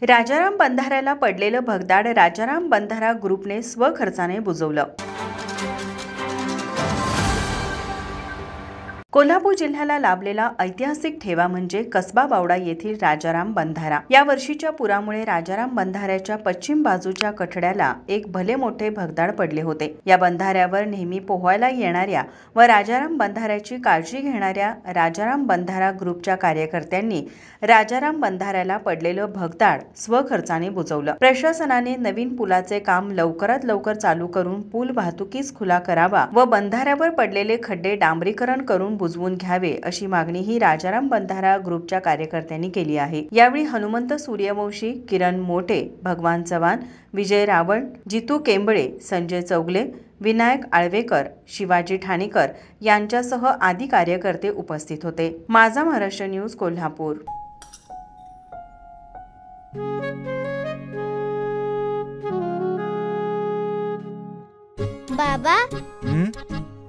राजाराम बंधाऱ्याला पडलेलं भगदाड राजाराम बंधारा ग्रुपने स्वखर्चाने बुजवलं। कोल्हापूर जिल्ह्याला लाभलेला ऐतिहासिक ठेवा म्हणजे कसबा बावडा येथील राजाराम बंधारा। या वर्षीच्या पुरामुळे राजाराम बंधाऱ्याच्या पश्चिम बाजूच्या कठड्याला एक भले मोठे भगदाड पडले होते। या बंधाऱ्यावर नेहमी पोहायला येणाऱ्या व राजाराम बंधाऱ्याची काळजी घेणाऱ्या राजाराम बंधारा ग्रुपच्या कार्यकर्त्यांनी राजाराम बंधाऱ्याला पडलेलं भगदाड स्वखर्चाने बुजवलं। प्रशासनाने नवीन पुलाचे काम लवकरात लवकर चालू करून पूल वाहतुकीस खुला करावा व बंधाऱ्यावर पडलेले खड्डे डांबरीकरण करून बुजवून घ्यावे अशी मागणी ही राजाराम बंधारा ग्रुपच्या कार्यकर्त्यांनी केली आहे। यावेळी हनुमंत सूर्यवंशी, किरण मोटे, भगवान चव्हाण, विजय रावण, जितू केंबळे, संजय चौगले, विनायक आळवेकर, शिवाजी ठाणेकर यांच्यासह आदी कार्यकर्ते उपस्थित होते। माझा महाराष्ट्र न्यूज, कोल्हापूर। बाबा,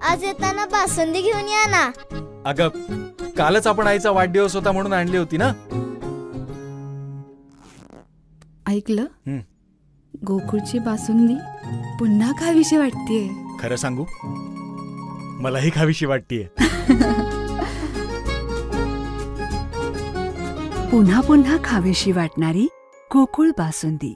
आज येताना बासुंदी घेऊन या ना। अगं, कालच आपण आईचा वाढदिवस होता म्हणून आणली होती ना। ऐकलं, गोकुळची बासुंदी पुन्हा खावीशी वाटतेय। खरं सांगू, मलाही खावीशी वाटतेय। पुन्हा पुन्हा खावीशी वाटणारी गोकुळ बासुंदी।